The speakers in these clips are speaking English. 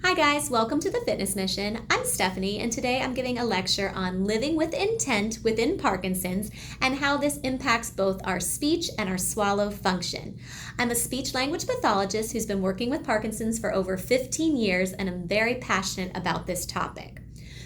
Hi guys, welcome to the Fitness Mission. I'm Stephanie, and today I'm giving a lecture on living with intent within Parkinson's and how this impacts both our speech and our swallow function. I'm a speech language pathologist who's been working with Parkinson's for over 15 years, and I'm very passionate about this topic.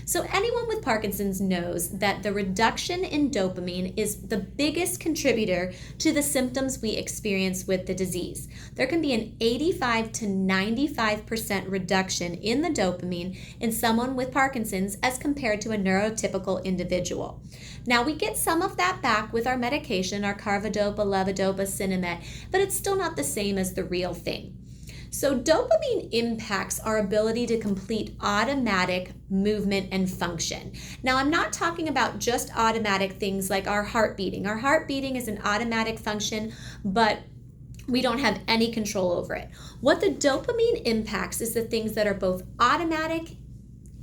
So anyone with Parkinson's knows that the reduction in dopamine is the biggest contributor to the symptoms we experience with the disease. There can be an 85 to 95% reduction in the dopamine in someone with Parkinson's as compared to a neurotypical individual. Now, we get some of that back with our medication, our carbidopa, levodopa, Sinemet, but it's still not the same as the real thing. So dopamine impacts our ability to complete automatic movement and function. Now, I'm not talking about just automatic things like our heart beating. Our heart beating is an automatic function, but we don't have any control over it. What the dopamine impacts is the things that are both automatic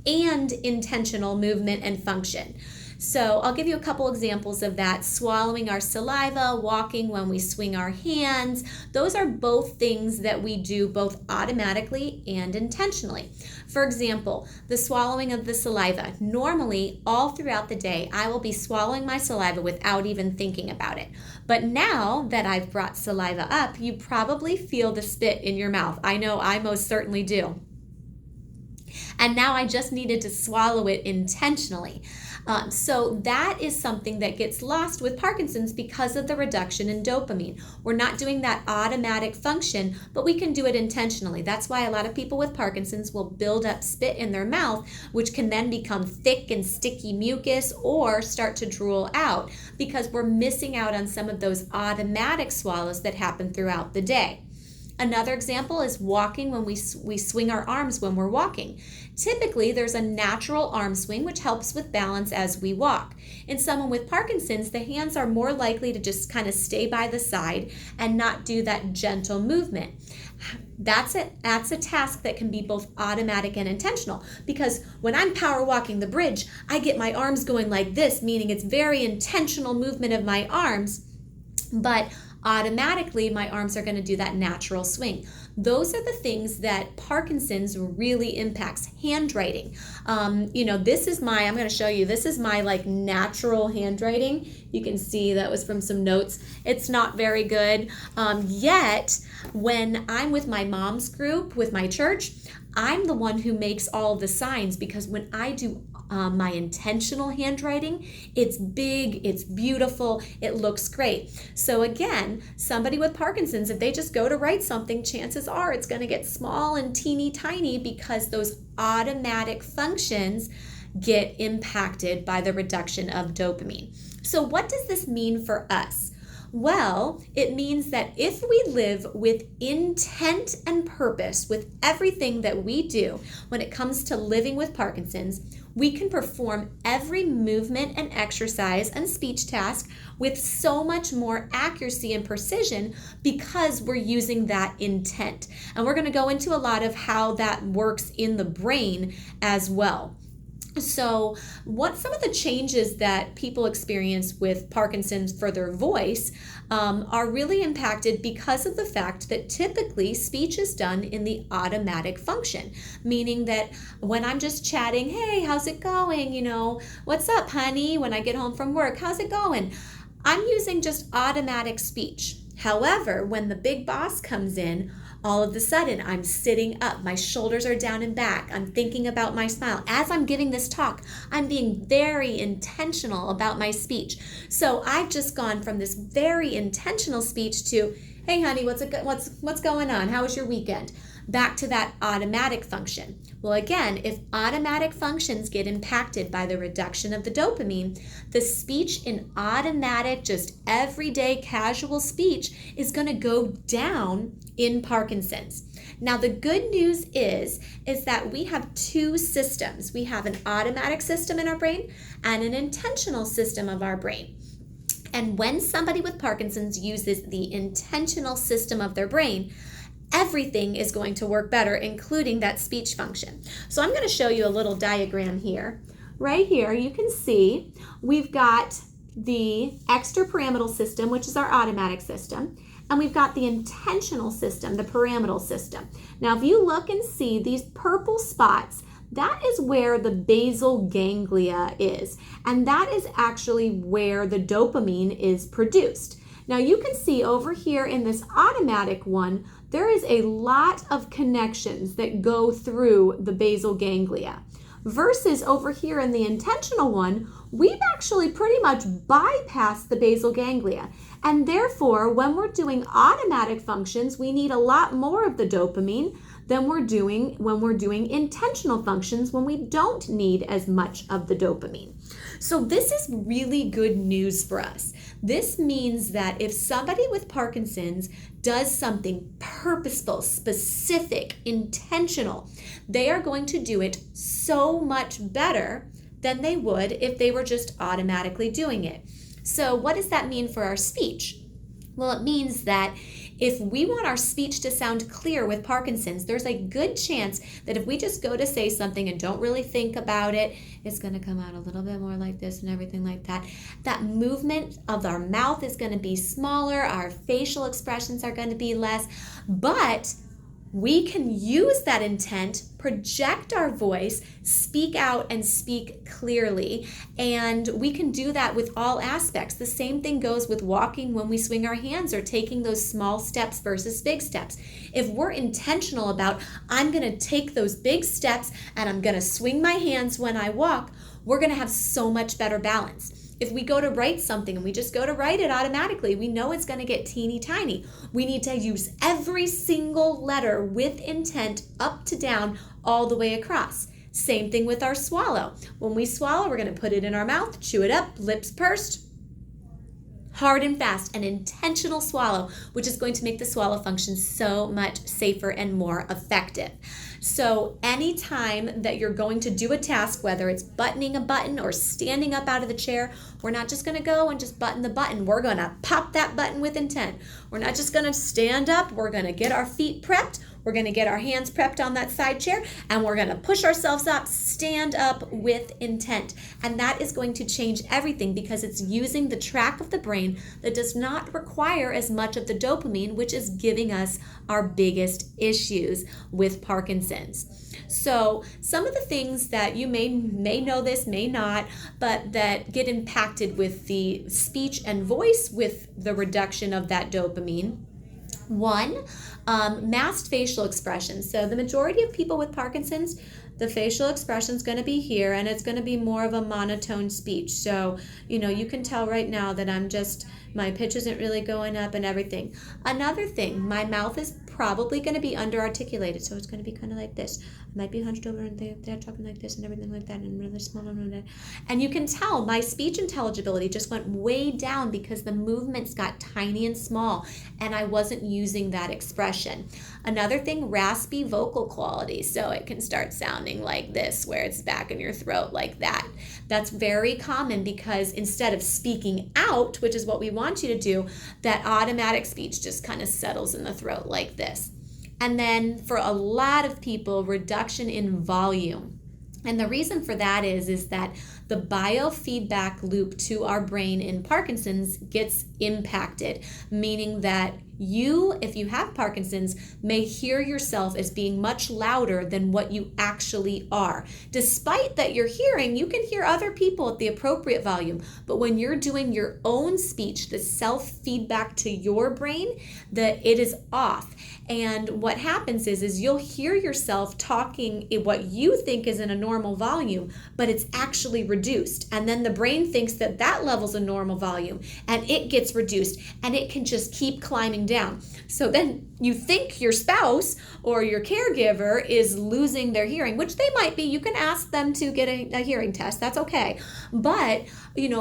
and intentional movement and function. So I'll give you a couple examples of that. Swallowing our saliva, walking when we swing our hands. Those are both things that we do both automatically and intentionally. For example, the swallowing of the saliva. Normally, all throughout the day, I will be swallowing my saliva without even thinking about it. But now that I've brought saliva up, you probably feel the spit in your mouth. I know I most certainly do. And now I just needed to swallow it intentionally. So that is something that gets lost with Parkinson's because of the reduction in dopamine. We're not doing that automatic function, but we can do it intentionally. That's why a lot of people with Parkinson's will build up spit in their mouth, which can then become thick and sticky mucus or start to drool out because we're missing out on some of those automatic swallows that happen throughout the day. Another example is walking when we swing our arms when we're walking. Typically, there's a natural arm swing which helps with balance as we walk. In someone with Parkinson's, the hands are more likely to just kind of stay by the side and not do that gentle movement. That's a task that can be both automatic and intentional, because when I'm power walking the bridge, I get my arms going like this, meaning it's very intentional movement of my arms, but automatically my arms are going to do that natural swing. Those are the things that Parkinson's really impacts. Handwriting. I'm going to show you, this is my natural handwriting. You can see that was from some notes. It's not very good. Yet when I'm with my mom's group, with my church, I'm the one who makes all the signs, because when I do my intentional handwriting, it's big, it's beautiful, it looks great. So again, somebody with Parkinson's, if they just go to write something, chances are it's going to get small and teeny tiny because those automatic functions get impacted by the reduction of dopamine. So what does this mean for us? Well, it means that if we live with intent and purpose with everything that we do when it comes to living with Parkinson's, we can perform every movement and exercise and speech task with so much more accuracy and precision because we're using that intent. And we're going to go into a lot of how that works in the brain as well. So what some of the changes that people experience with Parkinson's for their voice are really impacted because of the fact that typically speech is done in the automatic function, meaning that when I'm just chatting, hey, how's it going? What's up, honey? When I get home from work, how's it going? I'm using just automatic speech. However, when the big boss comes in, all of a sudden, I'm sitting up, my shoulders are down and back, I'm thinking about my smile. As I'm giving this talk, I'm being very intentional about my speech. So I've just gone from this very intentional speech to, hey honey, what's going on? How was your weekend? Back to that automatic function. Well, again, if automatic functions get impacted by the reduction of the dopamine, the speech in automatic, just everyday casual speech is going to go down in Parkinson's. Now, the good news is that we have two systems. We have an automatic system in our brain and an intentional system of our brain. And when somebody with Parkinson's uses the intentional system of their brain, everything is going to work better, including that speech function. So I'm going to show you a little diagram here. Right here, you can see we've got the extrapyramidal system, which is our automatic system, and we've got the intentional system, the pyramidal system. Now, if you look and see these purple spots, that is where the basal ganglia is, and that is actually where the dopamine is produced. Now, you can see over here in this automatic one, there is a lot of connections that go through the basal ganglia. Versus over here in the intentional one, we've actually pretty much bypassed the basal ganglia. And therefore, when we're doing automatic functions, we need a lot more of the dopamine than we're doing when we're doing intentional functions when we don't need as much of the dopamine. So this is really good news for us. This means that if somebody with Parkinson's does something purposeful, specific, intentional, they are going to do it so much better than they would if they were just automatically doing it. So what does that mean for our speech? Well, it means that if we want our speech to sound clear with Parkinson's, there's a good chance that if we just go to say something and don't really think about it, it's going to come out a little bit more like this and everything like that. That movement of our mouth is going to be smaller, our facial expressions are going to be less, but we can use that intent, project our voice, speak out and speak clearly, and we can do that with all aspects. The same thing goes with walking when we swing our hands or taking those small steps versus big steps. If we're intentional about, I'm going to take those big steps and I'm going to swing my hands when I walk, we're going to have so much better balance. If we go to write something and we just go to write it automatically, we know it's going to get teeny tiny. We need to use every single letter with intent up to down all the way across. Same thing with our swallow. When we swallow, we're going to put it in our mouth, chew it up, lips pursed, hard and fast, an intentional swallow, which is going to make the swallow function so much safer and more effective. So anytime that you're going to do a task, whether it's buttoning a button or standing up out of the chair, we're not just going to go and just button the button. We're going to pop that button with intent. We're not just going to stand up. We're going to get our feet prepped. We're going to get our hands prepped on that side chair, and we're going to push ourselves up, stand up with intent. And that is going to change everything because it's using the track of the brain that does not require as much of the dopamine, which is giving us our biggest issues with Parkinson's. So some of the things that you may know this, may not, but that get impacted with the speech and voice with the reduction of that dopamine. One, masked facial expressions. So the majority of people with Parkinson's, the facial expression is going to be here, and it's going to be more of a monotone speech. So, you can tell right now that my pitch isn't really going up and everything. Another thing, my mouth is probably going to be under-articulated, so it's going to be kind of like this. I might be hunched over and they're talking like this and everything like that and really small. And you can tell my speech intelligibility just went way down because the movements got tiny and small and I wasn't using that expression. Another thing, raspy vocal quality. So it can start sounding like this where it's back in your throat like that. That's very common because instead of speaking out, which is what we want you to do, that automatic speech just kind of settles in the throat like this. And then for a lot of people, reduction in volume. And the reason for that is that the biofeedback loop to our brain in Parkinson's gets impacted, meaning that you, if you have Parkinson's, may hear yourself as being much louder than what you actually are. Despite that you're hearing, you can hear other people at the appropriate volume. But when you're doing your own speech, the self-feedback to your brain, that it is off. And what happens is you'll hear yourself talking in what you think is in a normal volume, but it's actually reduced. And then the brain thinks that that level's a normal volume, and it gets reduced, and it can just keep climbing down. So then you think your spouse or your caregiver is losing their hearing, which they might be. You can ask them to get a hearing test. That's okay. But,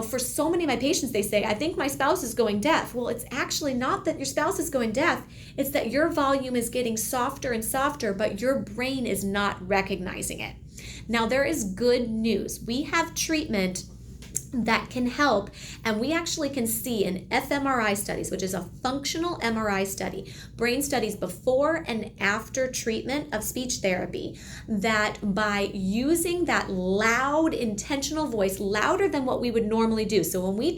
for so many of my patients, they say, I think my spouse is going deaf. Well, it's actually not that your spouse is going deaf. It's that your volume is getting softer and softer, but your brain is not recognizing it. Now, there is good news. We have treatment that can help. And we actually can see in fMRI studies, which is a functional MRI study, brain studies before and after treatment of speech therapy, that by using that loud, intentional voice, louder than what we would normally do. So when we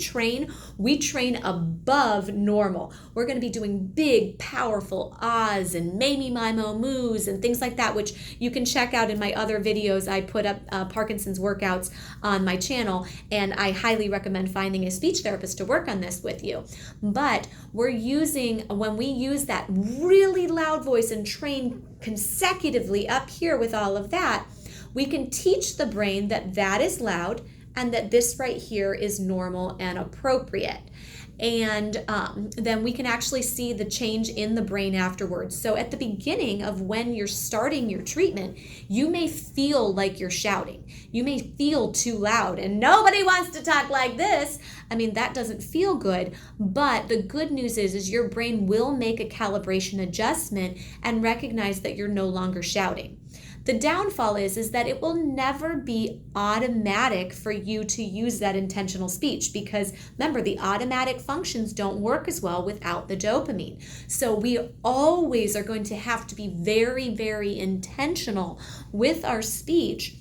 train above normal. We're going to be doing big, powerful ahs and mamie, mimo, moos and things like that, which you can check out in my other videos. I put up Parkinson's workouts on my channel, and I highly recommend finding a speech therapist to work on this with you. But when we use that really loud voice and train consecutively up here with all of that, we can teach the brain that that is loud and that this right here is normal and appropriate. And then we can actually see the change in the brain afterwards. So at the beginning of when you're starting your treatment, you may feel like you're shouting. You may feel too loud, and nobody wants to talk like this. I mean, that doesn't feel good. But the good news is your brain will make a calibration adjustment and recognize that you're no longer shouting. The downfall is that it will never be automatic for you to use that intentional speech, because remember, the automatic functions don't work as well without the dopamine. So we always are going to have to be very, very intentional with our speech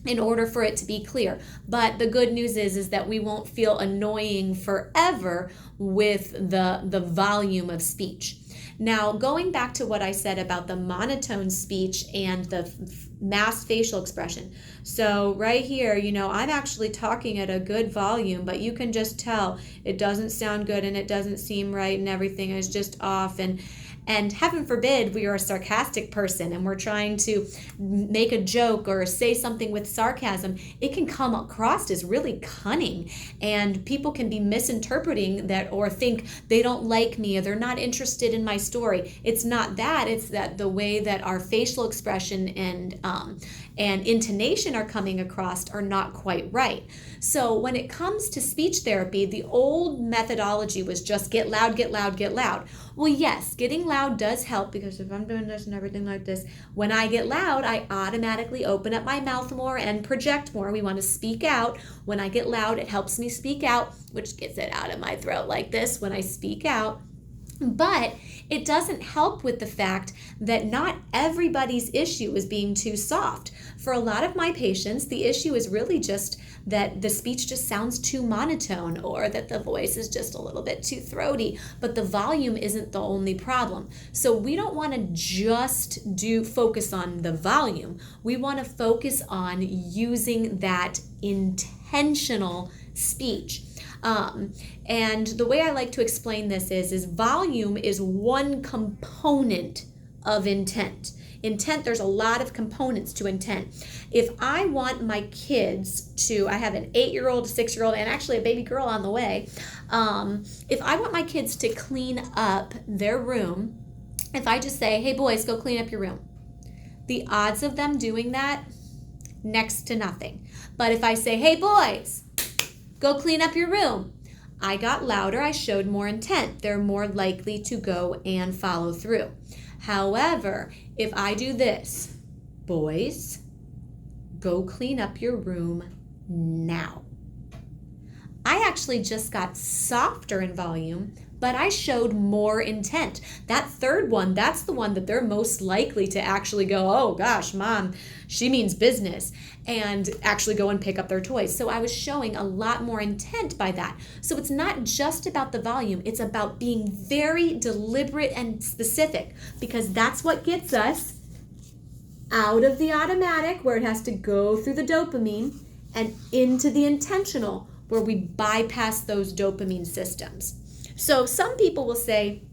in order for it to be clear. But the good news is that we won't feel annoying forever with the volume of speech. Now, going back to what I said about the monotone speech and the masked facial expression. So right here, I'm actually talking at a good volume, but you can just tell it doesn't sound good and it doesn't seem right and everything is just off. And heaven forbid we are a sarcastic person and we're trying to make a joke or say something with sarcasm. It can come across as really cunning, and people can be misinterpreting that or think they don't like me or they're not interested in my story. It's not that. It's that the way that our facial expression and intonation are coming across are not quite right. So when it comes to speech therapy, the old methodology was just get loud, get loud, get loud. Well, yes, getting loud does help, because if I'm doing this and everything like this, when I get loud, I automatically open up my mouth more and project more. We want to speak out. When I get loud, it helps me speak out, which gets it out of my throat like this when I speak out. But it doesn't help with the fact that not everybody's issue is being too soft. For a lot of my patients, the issue is really just that the speech just sounds too monotone, or that the voice is just a little bit too throaty, but the volume isn't the only problem. So we don't want to just focus on the volume. We want to focus on using that intentional speech. And the way I like to explain this is volume is one component of intent. Intent, there's a lot of components to intent. If I want my kids I have an 8-year-old, a 6-year-old, and actually a baby girl on the way. If I want my kids to clean up their room, if I just say, hey boys, go clean up your room, the odds of them doing that, next to nothing. But if I say, hey boys, go clean up your room, I got louder, I showed more intent. They're more likely to go and follow through. However, if I do this, boys, go clean up your room now, I actually just got softer in volume, but I showed more intent. That third one, that's the one that they're most likely to actually go, oh gosh, mom, she means business, and actually go and pick up their toys. So I was showing a lot more intent by that. So it's not just about the volume, it's about being very deliberate and specific, because that's what gets us out of the automatic, where it has to go through the dopamine, and into the intentional, where we bypass those dopamine systems. So some people will say,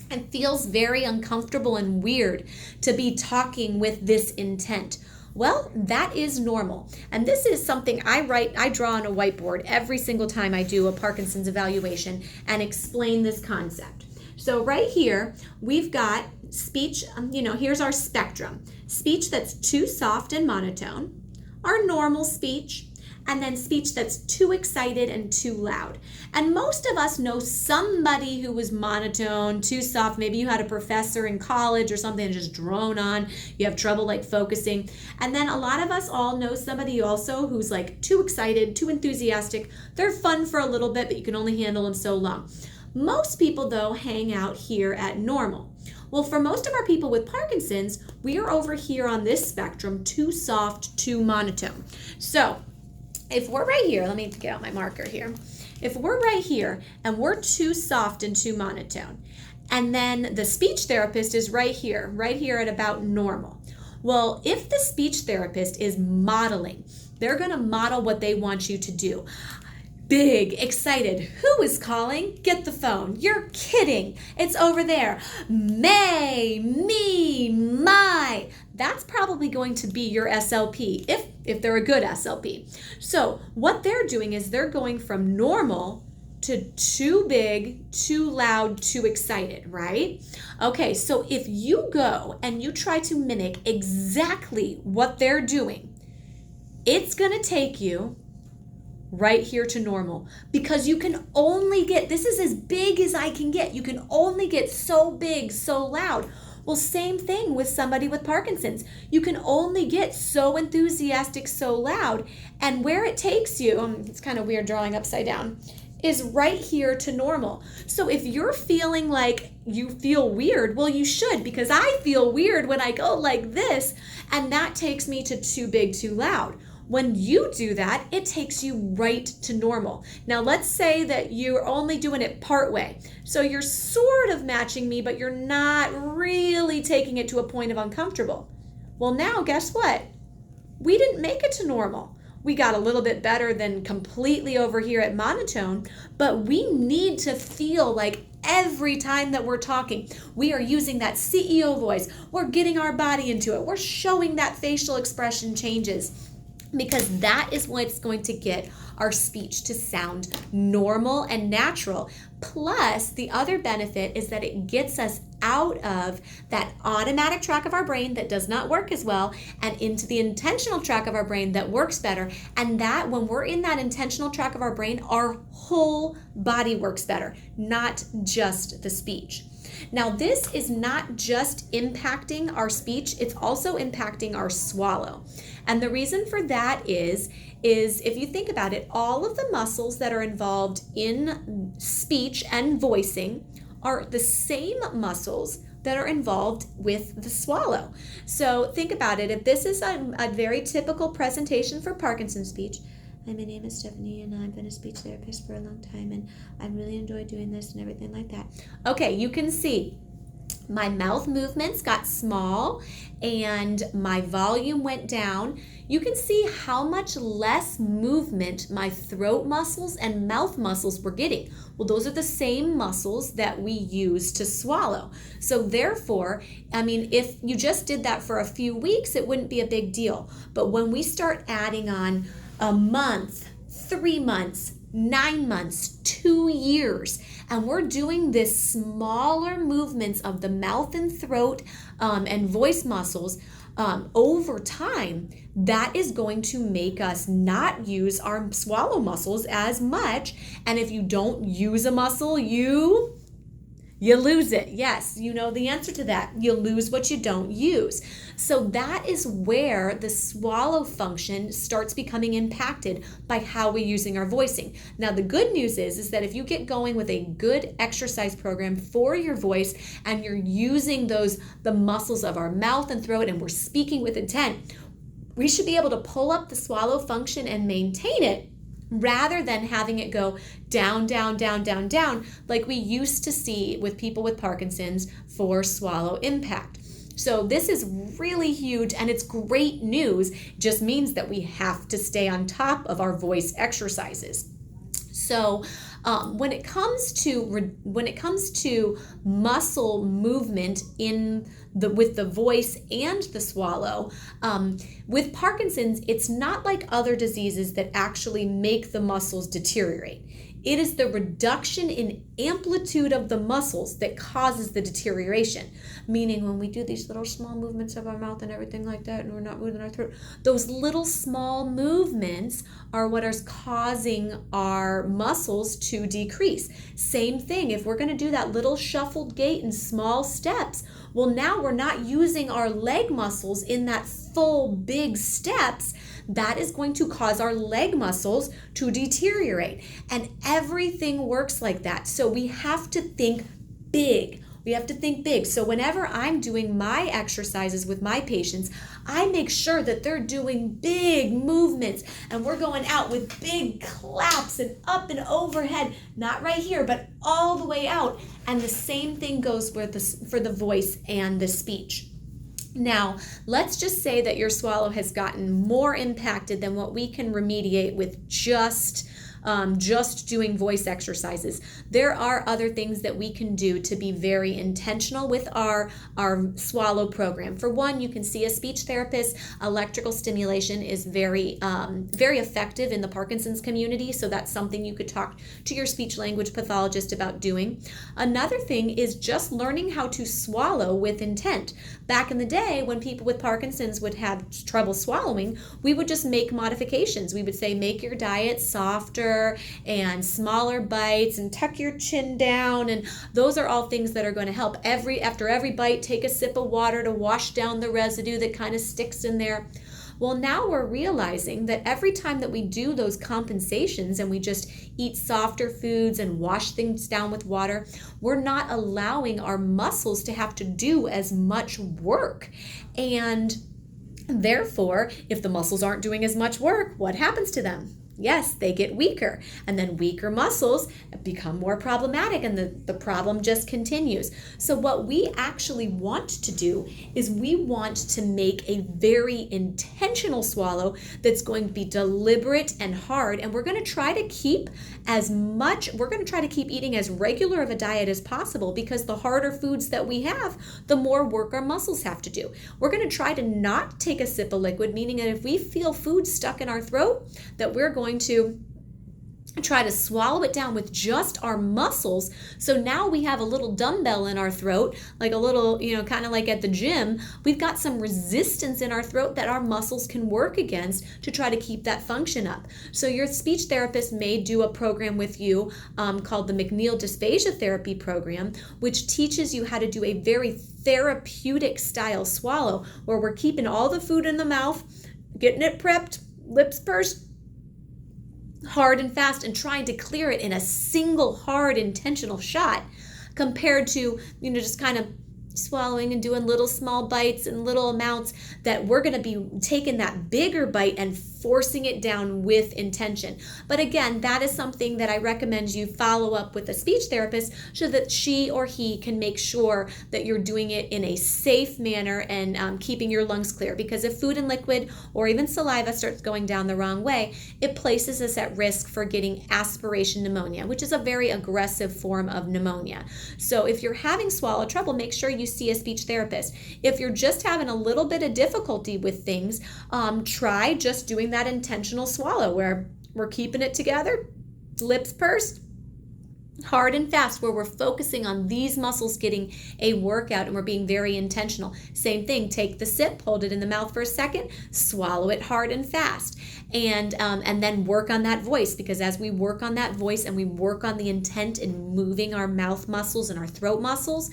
it feels very uncomfortable and weird to be talking with this intent. Well, that is normal. And this is something I draw on a whiteboard every single time I do a Parkinson's evaluation and explain this concept. So right here, we've got speech, here's our spectrum. Speech that's too soft and monotone, our normal speech, and then speech that's too excited and too loud. And most of us know somebody who was monotone, too soft. Maybe you had a professor in college or something and just drone on. You have trouble like focusing. And then a lot of us all know somebody also who's like too excited, too enthusiastic. They're fun for a little bit, but you can only handle them so long. Most people, though, hang out here at normal. Well, for most of our people with Parkinson's, we are over here on this spectrum, too soft, too monotone. So if we're right here, let me get out my marker here. If we're right here and we're too soft and too monotone, and then the speech therapist is right here at about normal. Well, if the speech therapist is modeling, they're going to model what they want you to do. Big, excited. Who is calling? Get the phone. You're kidding. It's over there. May, me, my. That's probably going to be your SLP if they're a good SLP. So what they're doing is they're going from normal to too big, too loud, too excited, right? Okay, so if you go and you try to mimic exactly what they're doing, it's going to take you right here to normal, because you can only get, this is as big as I can get. You can only get so big, so loud. Well, same thing with somebody with Parkinson's. You can only get so enthusiastic, so loud. And where it takes you, it's kind of weird drawing upside down, is right here to normal. So if you're feeling like you feel weird, well, you should, because I feel weird when I go like this, and that takes me to too big, too loud. When you do that, it takes you right to normal. Now, let's say that you're only doing it part way. So you're sort of matching me, but you're not really taking it to a point of uncomfortable. Well, now, guess what? We didn't make it to normal. We got a little bit better than completely over here at monotone, but we need to feel like every time that we're talking, we are using that CEO voice. We're getting our body into it. We're showing that facial expression changes, because that is what's going to get our speech to sound normal and natural. Plus, the other benefit is that it gets us out of that automatic track of our brain that does not work as well and into the intentional track of our brain that works better. And that when we're in that intentional track of our brain, our whole body works better, not just the speech. Now, this is not just impacting our speech, it's also impacting our swallow. And the reason for that is if you think about it, all of the muscles that are involved in speech and voicing are the same muscles that are involved with the swallow. So think about it. If this is a very typical presentation for Parkinson's speech, hi, my name is Stephanie, and I've been a speech therapist for a long time, and I really enjoy doing this and everything like that. Okay, you can see my mouth movements got small and my volume went down. You can see how much less movement my throat muscles and mouth muscles were getting. Well, those are the same muscles that we use to swallow. So therefore, I mean, if you just did that for a few weeks, it wouldn't be a big deal. But when we start adding on a month, 3 months, 9 months, 2 years, and we're doing this smaller movements of the mouth and throat and voice muscles over time, that is going to make us not use our swallow muscles as much. And if you don't use a muscle, you lose it. Yes, you know the answer to that. You lose what you don't use. So that is where the swallow function starts becoming impacted by how we're using our voicing. Now, the good news is that if you get going with a good exercise program for your voice and you're using the muscles of our mouth and throat and we're speaking with intent, we should be able to pull up the swallow function and maintain it, rather than having it go down, down, down, down, down, like we used to see with people with Parkinson's for swallow impact. So this is really huge, and it's great news. It just means that we have to stay on top of our voice exercises. So when it comes to muscle movement with the voice and the swallow, with Parkinson's, it's not like other diseases that actually make the muscles deteriorate. It is the reduction in amplitude of the muscles that causes the deterioration. Meaning when we do these little small movements of our mouth and everything like that, and we're not moving our throat, those little small movements are what is causing our muscles to decrease. Same thing, if we're going to do that little shuffled gait and small steps, well, now we're not using our leg muscles in that full big steps. That is going to cause our leg muscles to deteriorate. And everything works like that. So we have to think big. We have to think big. So whenever I'm doing my exercises with my patients, I make sure that they're doing big movements and we're going out with big claps and up and overhead, not right here, but all the way out. And the same thing goes for the voice and the speech. Now, let's just say that your swallow has gotten more impacted than what we can remediate with just doing voice exercises. There are other things that we can do to be very intentional with our swallow program. For one, you can see a speech therapist. Electrical stimulation is very effective in the Parkinson's community, so that's something you could talk to your speech language pathologist about doing. Another thing is just learning how to swallow with intent. Back in the day, when people with Parkinson's would have trouble swallowing, we would just make modifications. We would say, make your diet softer and smaller bites and tuck your chin down, and those are all things that are going to help. After every bite, take a sip of water to wash down the residue that kind of sticks in there. Well, now we're realizing that every time that we do those compensations and we just eat softer foods and wash things down with water, we're not allowing our muscles to have to do as much work. And therefore, if the muscles aren't doing as much work, what happens to them? Yes, they get weaker, and then weaker muscles become more problematic, and the problem just continues. So what we actually want to do is we want to make a very intentional swallow that's going to be deliberate and hard, and we're going to try to keep eating as regular of a diet as possible, because the harder foods that we have, the more work our muscles have to do. We're going to try to not take a sip of liquid, meaning that if we feel food stuck in our throat, that we're going to try to swallow it down with just our muscles. So now we have a little dumbbell in our throat, like a little, kind of like at the gym. We've got some resistance in our throat that our muscles can work against to try to keep that function up. So your speech therapist may do a program with you called the McNeil Dysphagia Therapy Program, which teaches you how to do a very therapeutic style swallow, where we're keeping all the food in the mouth, getting it prepped, lips pursed, hard and fast, and trying to clear it in a single hard intentional shot, compared to just kind of swallowing and doing little small bites and little amounts, that we're going to be taking that bigger bite and forcing it down with intention. But again, that is something that I recommend you follow up with a speech therapist so that she or he can make sure that you're doing it in a safe manner and keeping your lungs clear. Because if food and liquid or even saliva starts going down the wrong way, it places us at risk for getting aspiration pneumonia, which is a very aggressive form of pneumonia. So if you're having swallow trouble, make sure you see a speech therapist. If you're just having a little bit of difficulty with things, try just doing that intentional swallow where we're keeping it together, lips pursed, hard and fast, where we're focusing on these muscles getting a workout and we're being very intentional. Same thing, take the sip, hold it in the mouth for a second, swallow it hard and fast, and then work on that voice, because as we work on that voice and we work on the intent in moving our mouth muscles and our throat muscles,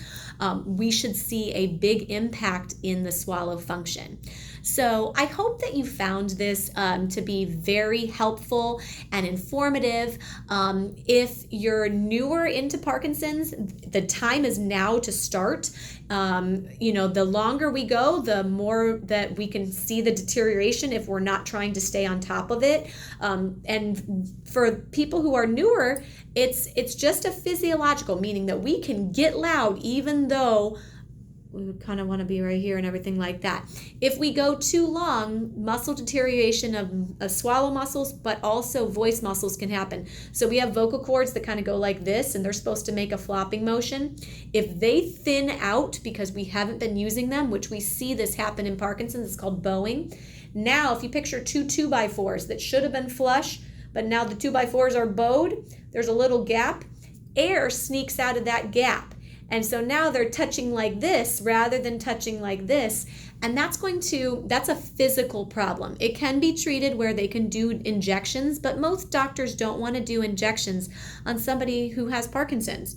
we should see a big impact in the swallow function. So I hope that you found this to be very helpful and informative. If you're newer into Parkinson's, the time is now to start. The longer we go, the more that we can see the deterioration if we're not trying to stay on top of it. And for people who are newer, it's just a physiological, meaning that we can get loud even though we would kind of want to be right here and everything like that. If we go too long, muscle deterioration of swallow muscles, but also voice muscles can happen. So we have vocal cords that kind of go like this, and they're supposed to make a flopping motion. If they thin out because we haven't been using them, which we see this happen in Parkinson's, it's called bowing. Now, if you picture two 2x4s that should have been flush, but now the 2x4s are bowed. There's a little gap. Air sneaks out of that gap. And so now they're touching like this rather than touching like this. And that's a physical problem. It can be treated where they can do injections, but most doctors don't want to do injections on somebody who has Parkinson's.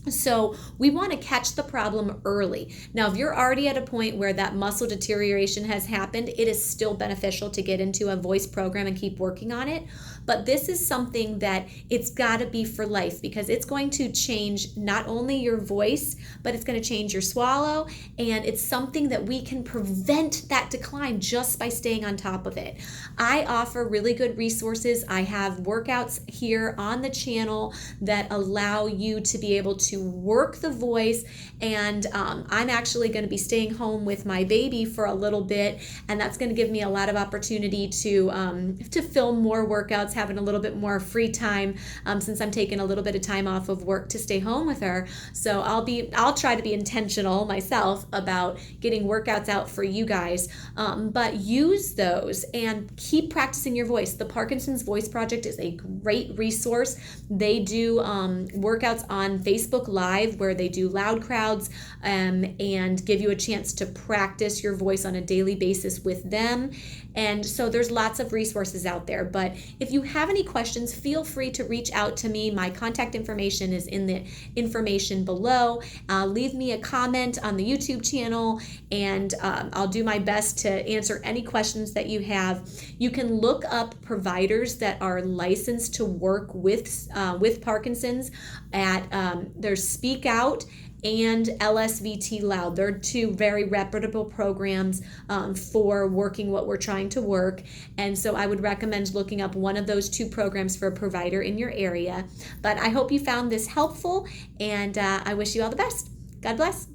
So we want to catch the problem early. Now, if you're already at a point where that muscle deterioration has happened, it is still beneficial to get into a voice program and keep working on it. But this is something that it's got to be for life, because it's going to change not only your voice, but it's going to change your swallow. And it's something that we can prevent that decline just by staying on top of it. I offer really good resources. I have workouts here on the channel that allow you to be able to work the voice, and I'm actually going to be staying home with my baby for a little bit, and that's going to give me a lot of opportunity to film more workouts, having a little bit more free time since I'm taking a little bit of time off of work to stay home with her. So I'll try to be intentional myself about getting workouts out for you guys, but use those and keep practicing your voice. The Parkinson's Voice Project is a great resource. They do workouts on Facebook Live where they do loud crowds and give you a chance to practice your voice on a daily basis with them. And so there's lots of resources out there. But if you have any questions, feel free to reach out to me. My contact information is in the information below. Leave me a comment on the YouTube channel, and I'll do my best to answer any questions that you have. You can look up providers that are licensed to work with Parkinson's at there's Speak Out and LSVT Loud. They're two very reputable programs for working what we're trying to work. And so I would recommend looking up one of those two programs for a provider in your area. But I hope you found this helpful, and I wish you all the best. God bless.